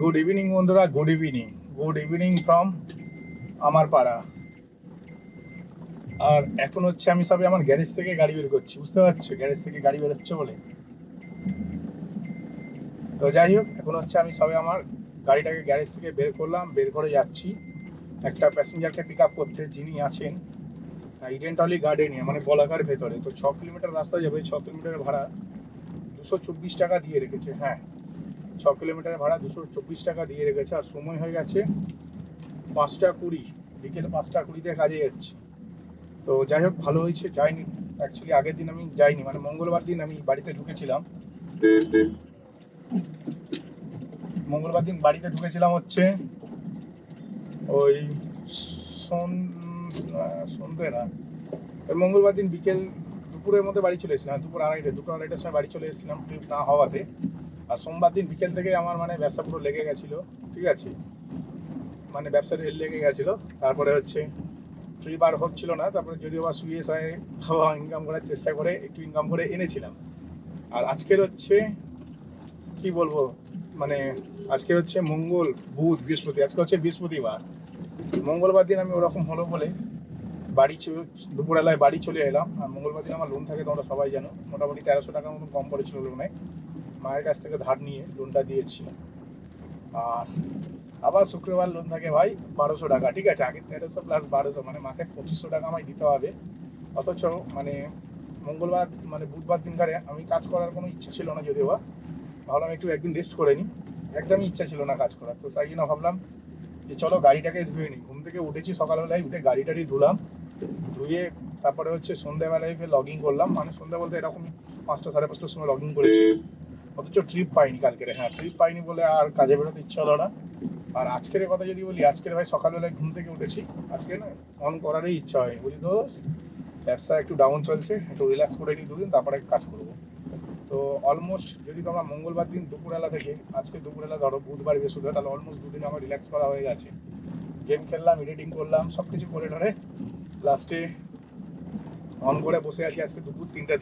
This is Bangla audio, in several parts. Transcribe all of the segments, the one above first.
গুড ইভিনিং বন্ধুরা, গুড ইভিনিং ফ্রম আমার পাড়া। আর এখন হচ্ছে আমি সবে আমার গ্যারেজ থেকে গাড়ি বের করছি, বুঝতে পারছো, গ্যারেজ থেকে গাড়ি বেরোচ্ছে বলে। তো যাই হোক, এখন হচ্ছে আমি সবে আমার গাড়িটাকে গ্যারেজ থেকে বের করলাম, বের করে যাচ্ছি একটা প্যাসেঞ্জারকে পিক আপ করতে, যিনি আছেন ইডেন টলি গার্ডেনে, মানে বলাকার ভেতরে। তো 6 কিলোমিটার রাস্তা যাবে, 6 কিলোমিটার ভাড়া 224 টাকা দিয়ে রেখেছে। হ্যাঁ, 6 কিলোমিটার ভাড়া 224 টাকা দিয়ে রেখেছে। আর সময় হয়ে গেছে 5টা 20, বিকেল 5টা 20-তে কাজে যাচ্ছি। তো যাই হোক, ভালো হয়েছে যাইনি। অ্যাকচুয়ালি আগের দিন আমি যাইনি, মানে মঙ্গলবার দিন আমি বাড়িতে ঢুকেছিলাম। মঙ্গলবার দিন বাড়িতে ঢুকেছিলাম হচ্ছে ওই সন্ধ্যে না, ওই মঙ্গলবার দিন বিকেল দুপুরের মধ্যে বাড়ি চলে এসেছিলাম, দুপুর আড়াইটার সময় বাড়ি চলে এসেছিলাম ট্রিপ না হওয়াতে। আর সোমবার দিন বিকেল থেকে আমার মানে ব্যবসা পুরো লেগে গেছিলো, ঠিক আছে, মানে ব্যবসার রেল লেগে গেছিলো। তারপরে হচ্ছে ট্রিপ আর হচ্ছিল না, তারপরে যদিও বা সুইএসআই ইনকাম করার চেষ্টা করে একটু ইনকাম করে এনেছিলাম। আর আজকের হচ্ছে কি বলবো, মানে আজকে হচ্ছে মঙ্গল, বুধ, বৃহস্পতি, আজকে হচ্ছে বৃহস্পতিবার। মঙ্গলবার দিন আমি ওরকম হলো বলে দুপুরবেলায় বাড়ি চলে এলাম। আর মঙ্গলবার দিন আমার লোন থাকে, তোমরা সবাই জানো, মোটামুটি 1300 টাকার মতন কম পড়েছিল লোনে। মায়ের কাছ থেকে ধার নিয়ে লোনটা দিয়েছি। আর আবার শুক্রবার লোন থাকে ভাই 1200 টাকা, ঠিক আছে, আগে 1300 প্লাস 1200, মানে মাকে 2500 টাকা আমায় দিতে হবে। অথচ মানে মঙ্গলবার মানে বুধবার দিনকারে আমি কাজ করার কোনো ইচ্ছা ছিল না, যদিও বা ভাবলাম একটু একদিন রেস্ট করে নিই, একদমই ইচ্ছা ছিল না কাজ করার। তো তাই জন্য ভাবলাম যে চলো গাড়িটাকে ধুয়ে নিই। ঘুম থেকে উঠেছি সকালবেলায়, উঠে গাড়িটারি ধুলাম, ধুয়ে তারপরে হচ্ছে সন্ধ্যাবেলায় লগ ইন করলাম, মানে সন্ধ্যা বলতে এরকম 5টা 5:30টার সময় লগ ইন করেছি। অথচ ট্রিপ পাইনি কালকের, হ্যাঁ ট্রিপ পাইনি বলে আর কাজে বেরোতে ইচ্ছা হলো না। আর আজকের কথা যদি বলি, আজকের ভাই সকালবেলায় ঘুম থেকে উঠেছি, আজকে না অন করারই ইচ্ছা হয়নি। বলি দোষ, ব্যবসা একটু ডাউন চলছে, একটু রিল্যাক্স করে নিই দুদিন, তারপরে কাজ করবো। তো অলমোস্ট যদি তোমরা মঙ্গলবার দিন দুপুরবেলা থেকে আজকে দুপুরবেলা ধরো বুধবার বৃহস্পতিবার, তাহলে অলমোস্ট দুদিন আমার রিল্যাক্স করা হয়ে গেছে। গেম খেললাম, এডিটিং করলাম, সব কিছু করে ধরে লাস্টে অন করে বসে আছি আজকে দুপুর 3টা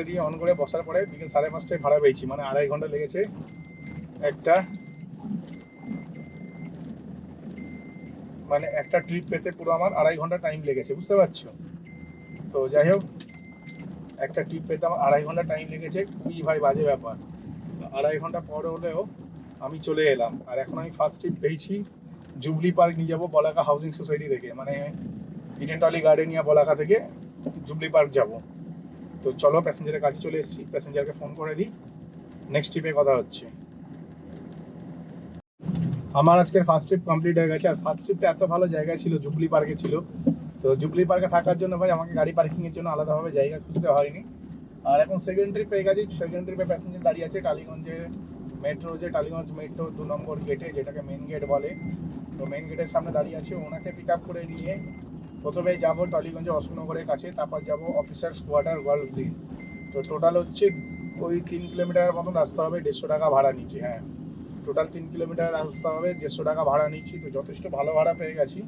দিয়ে অন করে বসার পরে বিকেল 5:30টায় ভাড়া পেয়েছি, মানে 2.5 ঘন্টা লেগেছে একটা, মানে একটা ট্রিপ পেতে পুরো আমার 2.5 ঘন্টা টাইম লেগেছে, বুঝতে পারছো। তো যাই হোক, একটা ট্রিপ পেতে আমার 2.5 ঘন্টা টাইম লেগেছে, খুবই ভাই বাজে ব্যাপার। 2.5 ঘন্টা পর হলেও আমি চলে এলাম। আর এখন আমি ফার্স্ট ট্রিপ পেয়েছি জুবলি পার্ক নিয়ে যাবো বলাকা হাউজিং সোসাইটি থেকে, মানে ইডেন টলি গার্ডেনিয়া বলাকা থেকে জুবলি পার্ক যাব। তো চলো, প্যাসেঞ্জারের কাছে চলে এসেছি, প্যাসেঞ্জারকে ফোন করে দিই, নেক্সট ট্রিপে কথা হচ্ছে। আমার আজকের ফার্স্ট ট্রিপ কমপ্লিট হয়ে গেছে। আর ফার্স্ট ট্রিপটা এত ভালো জায়গায় ছিল, জুবলি পার্কে ছিল। তো জুবলি পার্কে থাকার জন্য ভাই আমাকে গাড়ি পার্কিংয়ের জন্য আলাদাভাবে জায়গা খুঁজতে হয়নি। আর এখন সেকেন্ড ট্রিপ পেয়ে গেছি। সেকেন্ড ট্রিপে প্যাসেঞ্জার দাঁড়িয়ে আছে টালিগঞ্জের মেট্রো, যে টালিগঞ্জ মেট্রো 2 নম্বর গেটে, যেটাকে মেন গেট বলে। তো মেন গেটের সামনে দাঁড়িয়ে আছে, ওনাকে পিক আপ করে নিয়ে প্রথমে যাবো টালিগঞ্জে অশোকনগরের কাছে, তারপর যাবো অফিসার্স কোয়ার্টার গার্লস গ্রিন। তো টোটাল হচ্ছে ওই 3 কিলোমিটার মতন রাস্তা হবে, 150 টাকা ভাড়া নিচ্ছি। হ্যাঁ, টোটাল 3 কিলোমিটার রাস্তা হবে, 150 টাকা ভাড়া নিচ্ছি। তো যথেষ্ট ভালো ভাড়া পেয়ে গেছি।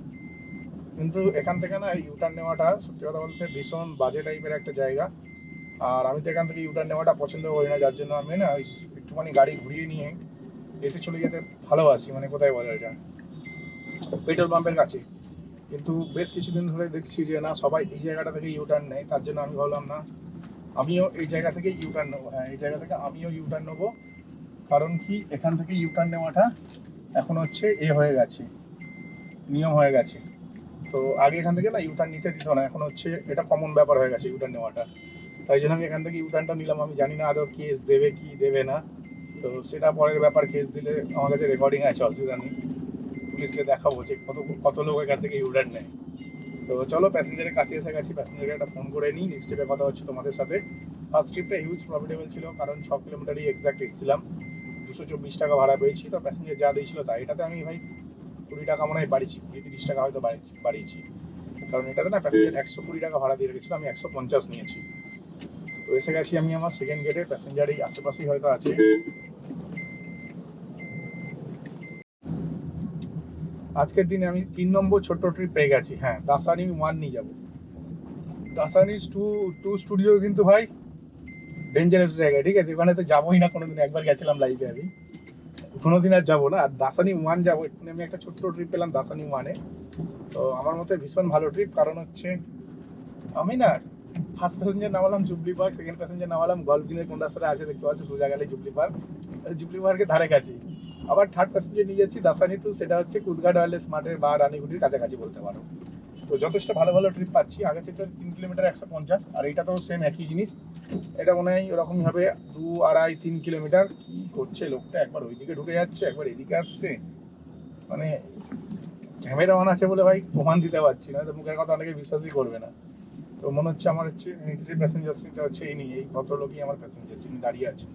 কিন্তু এখান থেকে না ইউটার্ন নেওয়াটা সত্যি কথা বলতে ভীষণ বাজে টাইপের একটা জায়গা। আর আমি তো এখান থেকে ইউটার্ন নেওয়াটা পছন্দ করি না, যার জন্য আমি না ওই একটুখানি গাড়ি ঘুরিয়ে নিয়ে এতে চলে যেতে ভালোবাসি। মানে কোথায় বলা যায়, পেট্রোল পাম্পের কাছে। কিন্তু বেশ কিছুদিন ধরে দেখছি যে না, সবাই এই জায়গাটা থেকে ইউটার্ন নেয়, তার জন্য আমি ভাবলাম না, আমিও এই জায়গা থেকে ইউটার্ন নেবো। হ্যাঁ, এই জায়গা থেকে আমিও ইউটার্ন নেবো। কারণ কি, এখান থেকে ইউটার্ন নেওয়াটা এখন হচ্ছে হয়ে গেছে, নিয়ম হয়ে গেছে। তো আগে এখান থেকে না ইউটার্ন নিতে দিত না, এখন হচ্ছে এটা কমন ব্যাপার হয়ে গেছে ইউটার্ন নেওয়াটা। তাই জন্য আমি এখান থেকে ইউটার্নটা নিলাম। আমি জানি না আদৌ কেস দেবে কি দেবে না, তো সেটা পরের ব্যাপার। কেস দিলে আমার কাছে রেকর্ডিং আছে, অসুবিধা নেই, পুলিশকে দেখাবো যে কত কত লোক এখান থেকে ইউটার্ন নেয়। তো চলো, প্যাসেঞ্জারের কাছে এসে গেছি, প্যাসেঞ্জারকে একটা ফোন করে নিই, নেক্সট ট্রিপে কথা হচ্ছে তোমাদের সাথে। ফার্স্ট ট্রিপটা হিউজ প্রফিটেবল ছিল, কারণ 6 কিলোমিটারই এক্সাক্ট এসেছিলাম, 224 টাকা ভাড়া পেয়েছি। তো প্যাসেঞ্জার যা দিয়েছিল তাই, এটাতে আমি ভাই 20 টাকা মনে হয় বাড়িয়েছি, 20-30 টাকা হয়তো বাড়িয়েছি। কারণ এটাতে না প্যাসেঞ্জার 120 টাকা ভাড়া দিয়ে রেখেছিল, আমি 150 নিয়েছি। তো এসে গেছি আমি আমার সেকেন্ড গেটে, প্যাসেঞ্জার এই আশেপাশেই হয়তো আছে। আজকের দিনে আমি 3 নম্বর ছোট্ট ট্রিপ পেয়ে গেছি। হ্যাঁ, দাসানি 1 নিয়ে যাবো। দাসানি টু স্টুডিও কিন্তু ভাই ডেঞ্জারাস জায়গায়, ঠিক আছে? ওখানে তো যাবোই না কোনোদিন, একবার গেছিলাম লাইফে আমি, কোনোদিন আর যাবো না। আর দাসানি ওয়ান যাবো, এখানে আমি একটা ছোট্ট ট্রিপ পেলাম দাসানি ওয়ানে। তো আমার মতে ভীষণ ভালো ট্রিপ, কারণ হচ্ছে আমি না ফার্স্ট প্যাসেঞ্জার নামালাম জুবলি পার্ক, সেকেন্ড প্যাসেঞ্জার নামালাম গল্ফ গ্রিনের কোন রাস্তাটা আছে দেখতে পাচ্ছি, সোজা গেলে জুবলি পার্ক, জুবলি পার্কের ধারে কাছে। আবার থার্ড প্যাসেঞ্জার নিয়ে যাচ্ছি দাসানি টু, সেটা হচ্ছে কুদঘাট ওয়্যারলেস মাঠের বা রানীগুটির কাছাকাছি বলতে পারো। তো যথেষ্ট ভালো ভালো ট্রিপ পাচ্ছি। আগে থেকে 3 কিলোমিটার 150, আর এটা তো সেম একই জিনিস। এটা মনে হয় ওরকমই হবে 2, 2.5, 3 কিলোমিটার। কি করছে লোকটা, একবার ওইদিকে ঢুকে যাচ্ছে, একবার এদিকে আসছে, মানে ক্যামেরা অন আছে বলে ভাই প্রমাণ দিতে পারছি না, তো মুখের কথা অনেকে বিশ্বাসই করবে না। তো মনে হচ্ছে আমার হচ্ছে নেক্সট যে প্যাসেঞ্জার সিটটা হচ্ছে এই নিয়ে, এই ভদ্রলোকই আমার প্যাসেঞ্জার, যিনি দাঁড়িয়ে আছে।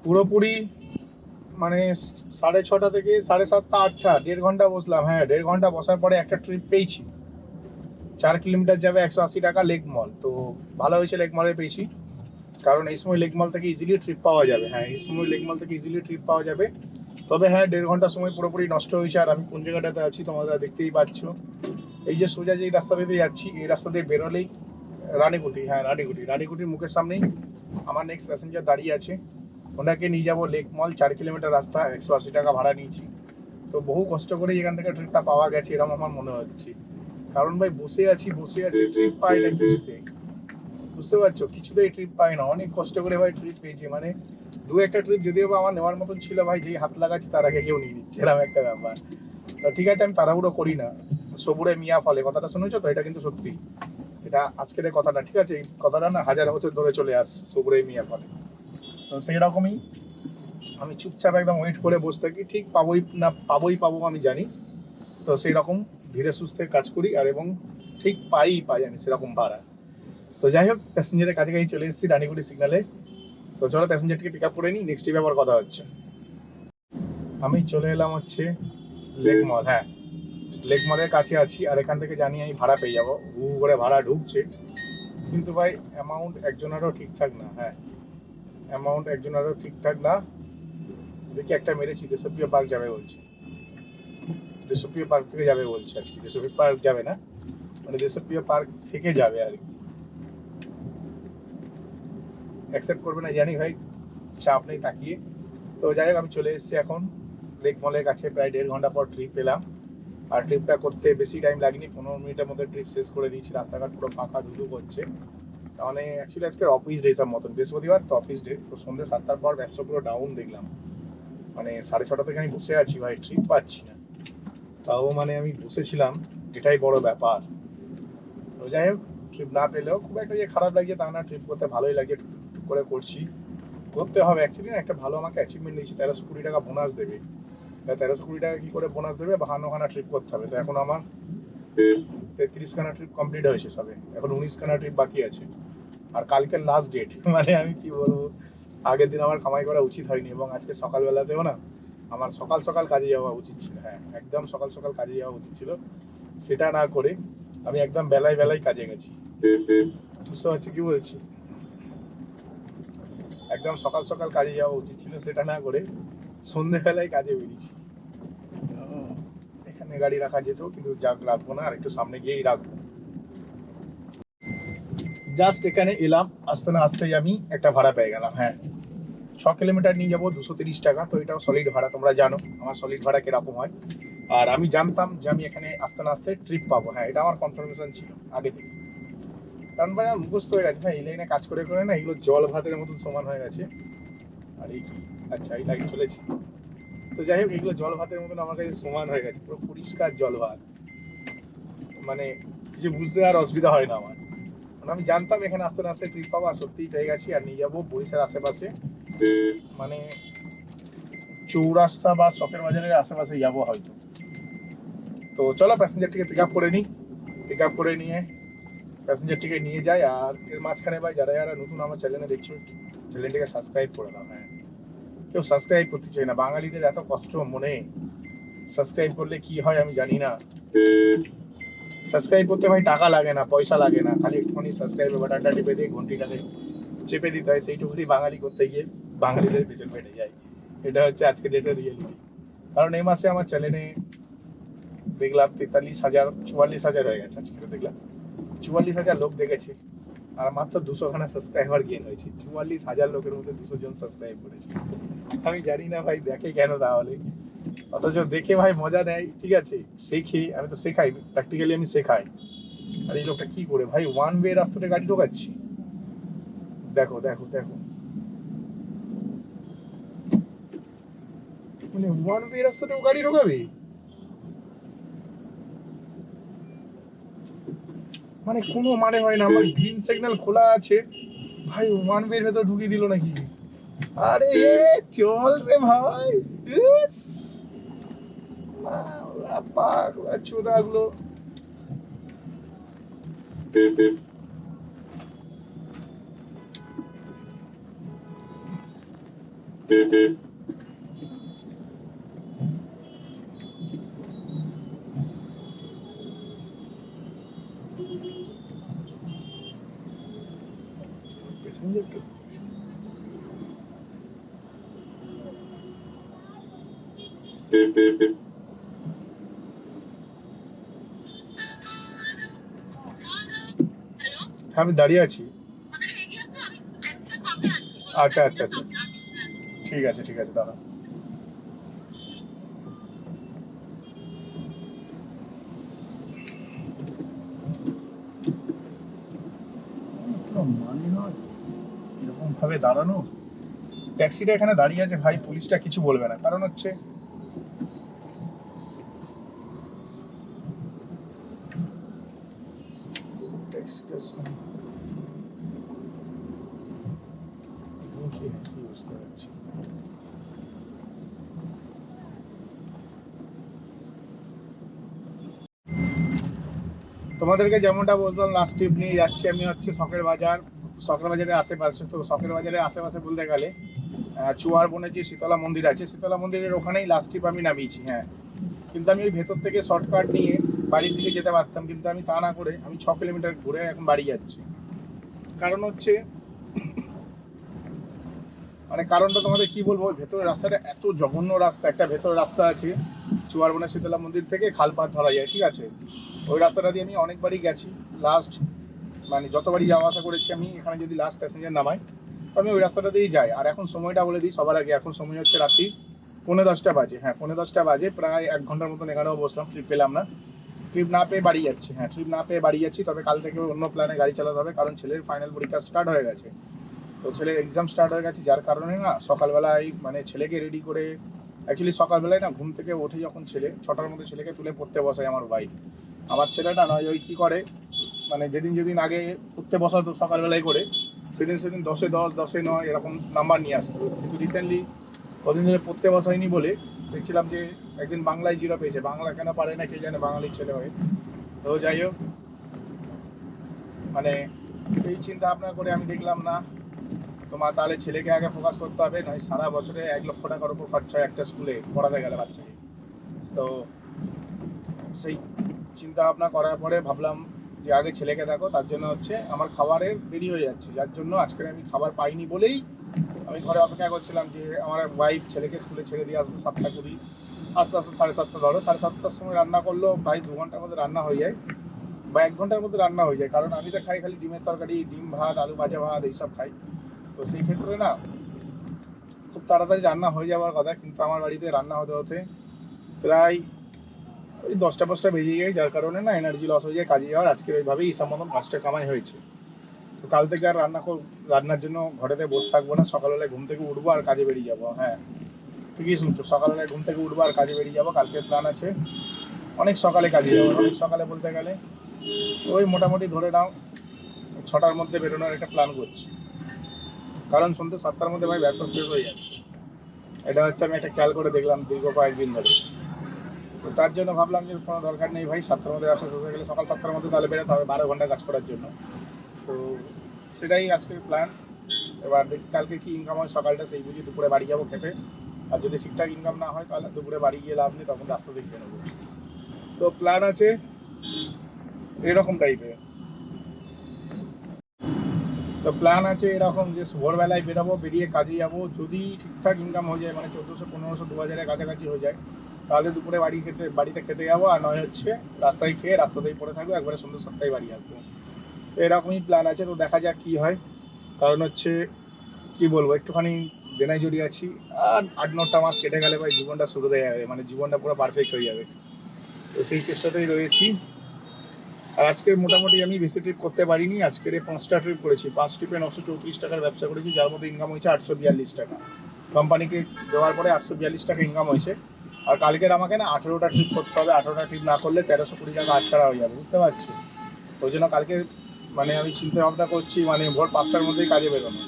পুরোপুরি মানে 6:30 থেকে 7:30, 8টা, 1.5 ঘন্টা বসলাম। হ্যাঁ, 1.5 ঘন্টা বসার পরে একটা ট্রিপ পেয়েছি। 4 কিলোমিটার যাবে, 180 টাকা, লেক মল। তো ভালো হয়েছে লেক মলে পেয়েছি, কারণ এই সময় লেক মল থেকে ইজিলি ট্রিপ পাওয়া যাবে। হ্যাঁ, এই সময় লেক মল থেকে ইজিলি ট্রিপ পাওয়া যাবে। তবে হ্যাঁ, 1.5 ঘন্টা সময় পুরোপুরি নষ্ট হয়েছে। আর আমি কোন জায়গাটাতে আছি তোমরা দেখতেই পাচ্ছ, এই যে সোজা যেই রাস্তা দিয়ে যাচ্ছি, এই রাস্তা দিয়ে বেরোলেই রানীকুটি। হ্যাঁ, রানীকুটির মুখের সামনেই আমার নেক্সট প্যাসেঞ্জার দাঁড়িয়ে আছে। ওনাকে নিয়ে যাবো লেক মল, 4 কিলোমিটার রাস্তা, 180 টাকা ভাড়া নিয়েছি। তো বহু কষ্ট করে এখান থেকে ট্রিপটা পাওয়া গেছে এরকম আমার মনে হচ্ছে, কারণ ভাই বসে আছি ট্রিপ পাই না কিছুতে, বুঝতে পারছো? কিছুতেই ট্রিপ পাই না, অনেক কষ্ট করে ভাই ট্রিপ পেয়েছি। মানে 2-1টা ট্রিপ যদিও বা আমার নেওয়ার মতন ছিল ভাই, যেই হাত লাগাচ্ছে তার আগে কেউ নিয়ে নিচ্ছে, এরকম একটা ব্যাপার। তো ঠিক আছে, আমি তাড়াহুড়ো করি না। সবুরে মিয়া ফলে, কথাটা শুনেছো তো? এটা কিন্তু সত্যি, এটা আজকের কথাটা, ঠিক আছে? এই কথাটা না 1000 বছর ধরে চলে আসছে, সবুরে মিয়া ফলে। তো সেই রকমই আমি চুপচাপ একদম ওয়েট করে বসে থাকি, ঠিক পাবো আমি জানি। তো সেই রকম ধীরে সুস্থে কাজ করি, আর এবং ঠিক পাই আমি সেরকম ভাড়া। তো যাই হোক, প্যাসেঞ্জারের কাছাকাছি চলে এসেছি রানীগুড়ি সিগনালে। তো চলো প্যাসেঞ্জারটিকে পিক আপ করে নিই, নেক্সট ট্রিপে আবার কথা হচ্ছে। আমি চলে এলাম হচ্ছে লেক মল। হ্যাঁ, লেক মলের কাছে আছি, আর এখান থেকে জানি আমি ভাড়া পেয়ে যাবো। হু করে ভাড়া ঢুকছে, কিন্তু ভাই অ্যামাউন্ট একজনেরও ঠিকঠাক না। হ্যাঁ, অ্যামাউন্ট একজনেরও ঠিকঠাক না। দেখি একটা মেরেছি, দেশপ্রিয় পার্ক যাবে বলছে, দেশপ্রিয় পার্ক থেকে যাবে বলছে আর কি। দেশপ্রিয় পার্ক যাবে না, মানে দেশপ্রিয় পার্ক থেকে যাবে আর কি। অ্যাকসেপ্ট করবে না জানি ভাই, চাপ নেই, তাকিয়ে। তো যাই হোক, আমি চলে এসেছি এখন লেক মলের কাছে। প্রায় 1.5 ঘন্টা পর ট্রিপ পেলাম, আর ট্রিপটা করতে বেশি টাইম লাগেনি, 15 মিনিটের মধ্যে ট্রিপ শেষ করে দিয়েছি। রাস্তাঘাট পুরো ফাঁকা, ধুধু করছে। মানে অ্যাকচুয়ালি আজকের অফিস ডে সব মতন, বৃহস্পতিবার তো অফিস ডে। তো সন্ধ্যে 7টার পর ব্যবসা পুরো ডাউন দেখলাম। মানে 6:30 থেকে আমি বসে আছি ভাই, ট্রিপ পাচ্ছি না। তাও মানে আমি বসেছিলাম, এটাই বড় ব্যাপার। তো যাই হোক, ট্রিপ না পেলেও খুব একটা যে খারাপ লাগছে তা না, ট্রিপ করতে ভালোই লাগে, টুকটুক করে করছি, করতে হবে। অ্যাকচুয়ালি না একটা ভালো আমাকে অ্যাচিভমেন্ট দিয়েছি, 1320 টাকা বোনাস দেবে। 1320 টাকা কি করে বোনাস দেবে? 52খানা ট্রিপ করতে হবে। তো এখন আমার 33খানা ট্রিপ কমপ্লিট হয়েছে সবে, এখন 19খানা ট্রিপ বাকি আছে। আর কালকের লাস্ট ডেট। মানে আমি কি বলবো, আগের দিন আমার কামাই করা উচিত হয়নি, এবং আজকে সকালবেলাতেও না আমার সকাল সকাল কাজে যাওয়া উচিত ছিল। হ্যাঁ, একদম সকাল সকাল কাজে যাওয়া উচিত ছিল, সেটা না করে আমি একদম বেলায় কাজে গেছি। বুঝতে পারছি কি বলছি? একদম সকাল সকাল কাজে যাওয়া উচিত ছিল, সেটা না করে সন্ধ্যেবেলায় কাজে বেরিয়েছি। এখানে গাড়ি রাখা যেত, কিন্তু যাক রাখবো না, আর একটু সামনে গিয়েই রাখবো। জাস্ট এখানে এলাম, আসতে না আসতেই আমি একটা ভাড়া পেয়ে গেলাম। হ্যাঁ, 6 কিলোমিটার নিয়ে যাবো, 230 টাকা। তো এটাও সলিড ভাড়া, তোমরা জানো আমার সলিড ভাড়া কিরকম হয়। আর আমি জানতাম যে আমি এখানে আসতে না আসতে ট্রিপ পাবো। হ্যাঁ, এটা আমার কনফার্মেশন ছিল আগে থেকে, কারণ ভাই আমার মুখস্থ হয়ে গেছে ভাই, এই লাইনে কাজ করে করে না এগুলো জল ভাতের মতন সমান হয়ে গেছে। আর এই কি, আচ্ছা এই লাইন চলেছি। তো যাই হোক, এগুলো জল ভাতের মতন আমার কাছে সমান হয়ে গেছে, পুরো পরিষ্কার জল ভাত, মানে কিছু বুঝতে আর অসুবিধা হয় না আমার। মানে আমি জানতাম এখানে আসতে না আসতে ট্রিপ পাবো, আর সত্যিই পেয়ে গেছি। আর নিয়ে যাবো বরিশার আশেপাশে, মানে চৌরাস্তা বা শখের বাজারের আশেপাশে যাবো হয়তো। তো চলো প্যাসেঞ্জারটিকে পিক আপ করে নিই, পিক আপ করে নিয়ে প্যাসেঞ্জারটিকে নিয়ে যাই। আর এর মাঝখানে ভাই যারা যারা নতুন আমার চ্যানেলে দেখছো, চ্যানেলটিকে সাবস্ক্রাইব করে দাও। হ্যাঁ, কেউ সাবস্ক্রাইব করতে চাই না, বাঙালিদের এত কষ্ট মনে। সাবস্ক্রাইব করলে কি হয় আমি জানি না। সাবস্ক্রাইব করতে ভাই টাকা লাগে না, পয়সা লাগে না, খালি একটুখানি সাবস্ক্রাইবের বাটনটা টিপে দিয়ে ঘন্টিটাকে চেপে দিতে হয়। সেইটুকুনি বাঙালি করতে গিয়ে বাঙালিদের পেছন ফেটে যায়। এটা হচ্ছে আজকে ডেটের রিয়েলিটি। কারণ এই মাসে আমার চ্যানেলে দেখলাম 43,000 44,000 হয়ে গেছে আজকে দেখলাম 44,000 লোক দেখেছে আর মাত্র 200খানা সাবস্ক্রাইবার গেইন হয়েছে 44,000 লোকের মধ্যে 200 জন সাবস্ক্রাইব করেছে আমি জানি না ভাই দেখে কেন তাহলে অথচ দেখে ভাই মজা নেয় ঠিক আছে শেখে আমি তো শেখাই প্র্যাকটিক্যালি আমি শেখাই আর এই লোকটা কি করে ভাই ওয়ান ওয়ে রাস্তাতে গাড়ি ঢোকাচ্ছি দেখো দেখো দেখো মানে ওয়ান ওয়ে রাস্তাতেও গাড়ি ঢোকাবে মানে কোনো মানে হয় না আমার গ্রিন সিগন্যাল খোলা আছে ভাই ওয়ান ওয়ে ভেতর ঢুকিয়ে দিল নাকি আরে চল রে ভাই ইস পাগলা চোদাগুলো প্যাসেঞ্জার আমি দাঁড়িয়ে আছি আচ্ছা আচ্ছা আচ্ছা ঠিক আছে দাঁড়া মানে নয় এরকম ভাবে দাঁড়ানো ট্যাক্সিটা এখানে দাঁড়িয়ে আছে ভাই পুলিশটা কিছু বলবে না কারণ হচ্ছে ট্যাক্সিটা কি বুঝতে পারছি তোমাদেরকে যেমনটা বলতাম লাস্ট ট্রিপ নিয়ে যাচ্ছি আমি হচ্ছে শখের বাজারের আশেপাশে তো শখের বাজারের আশেপাশে বলতে গেলে চুয়ারবনের যে শীতলা মন্দির আছে শীতলা মন্দিরের ওখানেই লাস্ট ট্রিপ আমি নামিয়েছি হ্যাঁ কিন্তু আমি ওই ভেতর থেকে শর্টকাট নিয়ে বাড়ির দিকে যেতে পারতাম কিন্তু আমি তা না করে আমি 6 কিলোমিটার ঘুরে এখন বাড়ি যাচ্ছি কারণ হচ্ছে মানে কারণটা তোমাদের কি বলবো ভেতরের রাস্তাটা এত জঘন্য রাস্তা একটা ভেতরের রাস্তা আছে চুয়ারবনের শীতলা মন্দির থেকে খালপাত ধরা যায় ঠিক আছে ওই রাস্তাটা দিয়ে আমি অনেকবারই গেছি লাস্ট মানে যতবারই যাওয়া আসা করেছি আমি এখানে যদি লাস্ট প্যাসেঞ্জার নামাই তো আমি ওই রাস্তাটা দিয়েই যাই আর এখন সময়টা বলে দিই সবার আগে এখন সময় হচ্ছে রাত্রি 9:10 বাজে হ্যাঁ 9:10 বাজে প্রায় 1 ঘন্টার মতন এখানেও বসলাম ট্রিপ পেলাম না ট্রিপ না পেয়ে বাড়ি যাচ্ছি হ্যাঁ ট্রিপ না পেয়ে বাড়ি যাচ্ছি তবে কাল থেকে অন্য প্ল্যানে গাড়ি চালাতে হবে কারণ ছেলের ফাইনাল পরীক্ষা স্টার্ট হয়ে গেছে তো ছেলের এক্সাম স্টার্ট হয়ে গেছে যার কারণে না সকালবেলায় মানে ছেলেকে রেডি করে অ্যাকচুয়ালি সকালবেলায় না ঘুম থেকে উঠে যখন ছেলে 6টার মধ্যে ছেলেকে তুলে পড়তে বসায় আমার ভাই আমার ছেলেটা নয় ওই কী করে মানে যেদিন আগে উঠতে বসাতো সকালবেলায় করে সেদিন 10-এ 10 10-এ 9 এরকম নাম্বার নিয়ে আসতো কিন্তু রিসেন্টলি কদিন ধরে পড়তে বসায়নি বলে দেখছিলাম যে একদিন বাংলায় 0 পেয়েছে বাংলা কেন পারে না কে জানে বাঙালির ছেলে হয়ে তো যাই হোক মানে এই চিন্তা ভাবনা করে আমি দেখলাম না তোমার তাহলে ছেলেকে আগে ফোকাস করতে হবে নয় সারা বছরে 1 লক্ষ টাকার উপর খরচা হয় একটা স্কুলে পড়াতে গেলে বাচ্চাকে তো সেই চিন্তা ভাবনা করার পরে ভাবলাম যে আগে ছেলেকে দেখো তার জন্য হচ্ছে আমার খাবারের দেরি হয়ে যাচ্ছে যার জন্য আজকে আমি খাবার পাইনি বলেই আমি ঘরে অপেক্ষা করছিলাম যে আমার ওয়াইফ ছেলেকে স্কুলে ছেড়ে দিয়ে আসবে 7:20 আস্তে আস্তে 7:30 ধরো 7:30টার সময় রান্না করলেও প্রায় 2 ঘন্টার মধ্যে রান্না হয়ে যায় বা 1 ঘন্টার মধ্যে রান্না হয়ে যায় কারণ আমি তো খাই খালি ডিমের তরকারি ডিম ভাত আলু ভাজা ভাত এইসব খাই তো সেই ক্ষেত্রে না খুব তাড়াতাড়ি রান্না হয়ে যাওয়ার কথা কিন্তু আমার বাড়িতে রান্না হতে হতে প্রায় ওই 10টা বেজে যায় যার কারণে না এনার্জি লস হয়ে যায় কাজে যাওয়ার আজকের ওইভাবেই হিসাব মতন 5টা কামাই হয়েছে তো কাল থেকে আর রান্নার জন্য ঘরেতে বসে থাকবো না সকালবেলায় ঘুম থেকে উঠবো আর কাজে বেরিয়ে যাবো হ্যাঁ ঠিকই শুনছো সকালবেলায় ঘুম থেকে উঠবো আর কাজে বেরিয়ে যাবো কালকের প্ল্যান আছে অনেক সকালে কাজে যাবো অনেক সকালে বলতে গেলে ওই মোটামুটি ধরে নাও 6টার মধ্যে বেরোনোর একটা প্ল্যান করছি কারণ সন্ধ্যে 7টার মধ্যে ভাই ব্যবসা শেষ হয়ে যাচ্ছে এটা হচ্ছে আমি একটা খেয়াল করে দেখলাম দীর্ঘ কয়েকদিন ধরে তো তার জন্য ভাবলাম যে কোনো দরকার নেই ভাই 7টার মধ্যে ব্যবসা শেষ হয়ে গেলে সকাল 7টার মধ্যে তাহলে বেরোতে হবে 12 ঘন্টা কাজ করার জন্য তো সেটাই আজকের প্ল্যান এবার দেখি কালকে কি ইনকাম হয় সকালটা সেই বুঝি দুপুরে বাড়ি যাবো খেতে আর যদি ঠিকঠাক ইনকাম না হয় তাহলে দুপুরে বাড়ি গিয়ে লাভ নেই তখন রাস্তা দেখে নেবো তো প্ল্যান আছে এরকম টাইপের তো প্ল্যান আছে এরকম যে ভোরবেলায় বেরোবো বেরিয়ে কাজে যাবো যদি ঠিকঠাক ইনকাম হয়ে যায় মানে 1400 1500 2000-এর কাছাকাছি হয়ে যায় তাহলে দুপুরে বাড়িতে খেতে যাবো, আর নয় হচ্ছে রাস্তায় খেয়ে রাস্তাতেই পড়ে থাকবো, একবারে সন্ধ্যে 7টায় বাড়ি আসবো। এরকমই প্ল্যান আছে, তো দেখা যাক কী হয়। কারণ হচ্ছে কি বলবো, একটুখানি দেনায় জড়িয়ে আছি, আর 8-9টা মাস কেটে গেলে ভাই জীবনটা শুরু হয়ে যাবে, মানে জীবনটা পুরো পারফেক্ট হয়ে যাবে। তো সেই চেষ্টাতেই রয়েছি। আর আজকে মোটামুটি আমি বেশি ট্রিপ করতে পারিনি, আজকের 5টা ট্রিপ করেছি, 5 ট্রিপে 934 টাকার ব্যবসা করেছি, যার মধ্যে ইনকাম হয়েছে 842 টাকা। কোম্পানিকে দেওয়ার পরে 842 টাকা ইনকাম হয়েছে। আর কালকের আমাকে না 18টা ট্রিপ করতে হবে, 18টা ট্রিপ না করলে 1320 টাকা হাতছাড়া হয়ে যাবে, বুঝতে পারছি। ওই জন্য কালকে মানে আমি চিন্তা ভাবনা করছি, মানে ভোর 5টার মধ্যেই কাজে বেরোনো।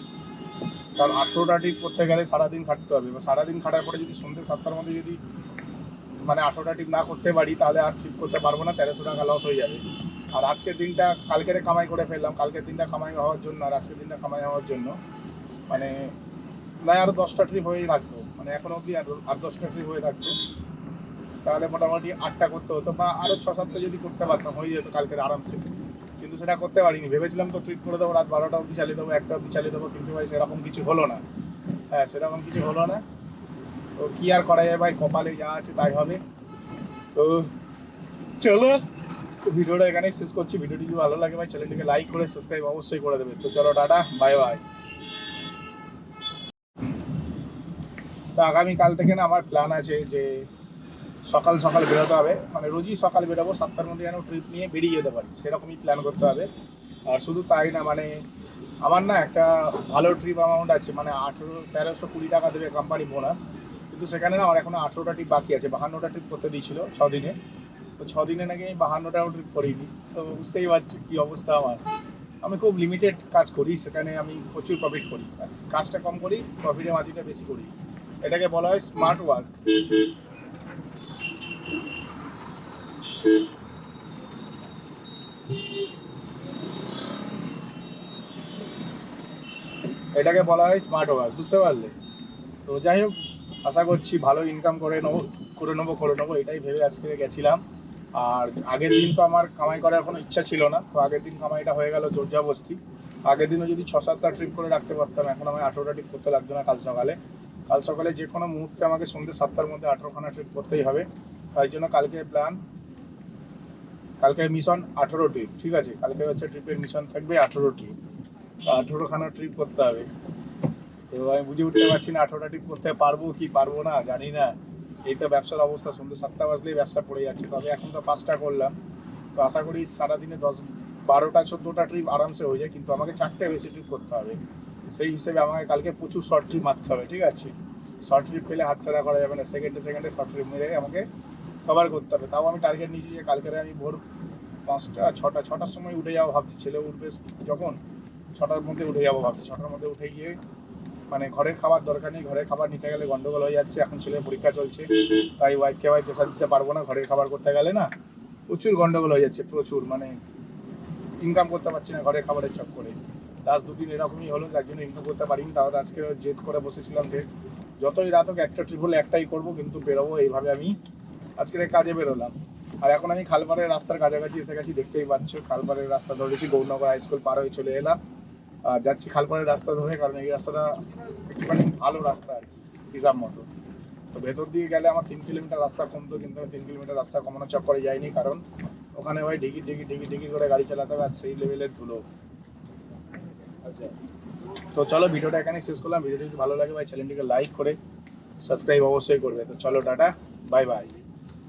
কারণ 18টা ট্রিপ করতে গেলে সারাদিন খাটতে হবে, এবার সারাদিন খাটার পরে যদি সন্ধ্যে 7টার মধ্যে যদি মানে 18টা ট্রিপ না করতে পারি, তাহলে আর ট্রিপ করতে পারবো না, 1300 টাকা লস হয়ে যাবে। আর আজকের দিনটা কালকের কামাই করে ফেললাম, কালকের দিনটা কামাই হওয়ার জন্য আর আজকের দিনটা কামাই হওয়ার জন্য মানে না আরও 10টা ট্রিপ হয়েই থাকতো, মানে এখন অবধি আর 10টা ট্রিপ হয়ে থাকতো, তাহলে মোটামুটি 8টা করতে হতো, বা আরও 6-7টা যদি করতে পারতাম হয়ে যেত কালকের আরামসে। কিন্তু সেটা করতে পারিনি, ভেবেছিলাম তো ট্রিপ করে দেবো, রাত 12টা অবধি চালিয়ে দেবো, 1টা অবধি চালিয়ে দেবো, কিন্তু ভাই সেরকম কিছু হলো না। হ্যাঁ, সেরকম কিছু হলো না। তো কী আর করা যায় ভাই, কপালে যা আছে তাই হবে। তো চলো ভিডিওটা এখানেই শেষ করছি। ভিডিওটি যদি ভালো লাগে ভাই চ্যানেলটিকে লাইক করে সাবস্ক্রাইব অবশ্যই করে দেবে। তো চলো টাটা, বাই বাই। তো আগামীকাল থেকে না আমার প্ল্যান আছে যে সকাল সকাল বেরোতে হবে, মানে রোজই সকাল বেরোবো, 7টার মধ্যে যেন ট্রিপ নিয়ে বেরিয়ে যেতে পারি, সেরকমই প্ল্যান করতে হবে। আর শুধু তাই না, মানে আমার না একটা ভালো ট্রিপ অ্যামাউন্ট আছে, মানে 1320 টাকা দেবে কোম্পানি বোনাস, কিন্তু সেখানে না আমার এখনো 18টা ট্রিপ বাকি আছে। 52টা ট্রিপ করতে দিয়েছিল 6 দিনে, তো 6 দিনে নাকি আমি 52টাও ট্রিপ করিনি। তো বুঝতেই পারছি কী অবস্থা আমার। আমি খুব লিমিটেড কাজ করি, সেখানে আমি প্রচুর প্রফিট করি, কাজটা কম করি, প্রফিটের মার্জিনটা বেশি করি। এটাকে বলা হয় স্মার্ট ওয়ার্ক। এটাকে বলা হয় স্মার্ট ওয়ার্ক, বুঝতে পারলে? তো যাই হোক, আশা করছি ভালো ইনকাম করে নেবো, এটাই ভেবে আজকে গেছিলাম। আর আগের দিন তো আমার কামাই করার কোনো ইচ্ছা ছিল না, তো আগের দিন কামাইটা হয়ে গেল জোরজবস্তি। আগের দিনও যদি 6-7টা ট্রিপ করে রাখতে পারতাম, এখন আমি 18টা ট্রিপ করতে লাগতো না। কাল সকালে যে কোনো মুহূর্তে আমাকে সন্ধ্যে 7টার মধ্যে 18খানা ট্রিপ করতেই হবে। তাই জন্য কালকে প্ল্যান, কালকে মিশন 18 ট্রিপ, ঠিক আছে? কালকে হচ্ছে ট্রিপের মিশন থাকবে 18 ট্রিপ, 18খানা ট্রিপ করতে হবে। তো আমি বুঝে উঠতে পারছি না 18টা ট্রিপ করতে পারবো কি পারবো না, জানি না। এই তো ব্যবসার অবস্থা, সন্ধ্যে 7টা বাজলেই ব্যবসা পড়ে যাচ্ছে। তবে এখন তো 5টা করলাম, তো আশা করি সারাদিনে 10-12টা-14টা ট্রিপ আরামসে হয়ে যায়, কিন্তু আমাকে 4টে বেশি ট্রিপ করতে হবে। সেই হিসেবে আমাকে কালকে প্রচুর শর্ট ট্রিপ মারতে হবে, ঠিক আছে? শর্ট ট্রিপ পেলে হাতছাড়া করা যাবে না, সেকেন্ডে শর্ট ট্রিপ মেরে আমাকে কভার করতে হবে। তাও আমি টার্গেট নিয়েছি যে কালকে আমি ভোর 5টা-6টার সময় উঠে যাবো ভাবছি, ছেলে উঠবে যখন 6টার মধ্যে উঠে যাবো ভাবছি। 6টার মধ্যে উঠে গিয়ে মানে ঘরের খাবার দরকার নেই, ঘরের খাবার নিতে গেলে গন্ডগোল হয়ে যাচ্ছে, এখন ছেলের পরীক্ষা চলছে, তাই ওয়াইফকে প্রেশার দিতে পারবো না। ঘরের খাবার করতে গেলে না প্রচুর গন্ডগোল হয়ে যাচ্ছে, প্রচুর, মানে ইনকাম করতে পারছি না ঘরের খাবারের চক্করে। লাস্ট 2 দিন এরকমই হলো, যার জন্য ইনকাম করতে পারিনি। তাহলে আজকে জেদ করে বসেছিলাম যে যতই রাত হোক একটা ট্রিপ হলে একটাই করবো, কিন্তু বেরোবো। এইভাবে আমি আজকের কাজে বেরোলাম। আর এখন আমি খালপাড়ের রাস্তার কাছাকাছি এসে গেছি, দেখতেই পাচ্ছ। খালপাড়ের রাস্তা ধরেছি, গৌরনগর হাই স্কুল পার হয়ে চলে এলাম। আর যাচ্ছি খালপাড়ের রাস্তা ধরে, কারণ এই রাস্তাটা একটুখানি ভালো রাস্তা আর কি, হিসাব মতো। তো ভেতর দিয়ে গেলে আমার 3 কিলোমিটার রাস্তা কমতো, কিন্তু আমি 3 কিলোমিটার রাস্তা কমানোর চক্করে যাইনি, কারণ ওখানে ভাই ঢিকি করে গাড়ি চালাতে হবে, আর সেই লেভেলের ধুলো। আচ্ছা, তো চলো ভিডিওটা এখানে শেষ করলাম। ভিডিওটি যদি ভালো লাগে ভাই চ্যানেলটিকে লাইক করে সাবস্ক্রাইব অবশ্যই করবে। তো চলো টাটা, বাই বাই।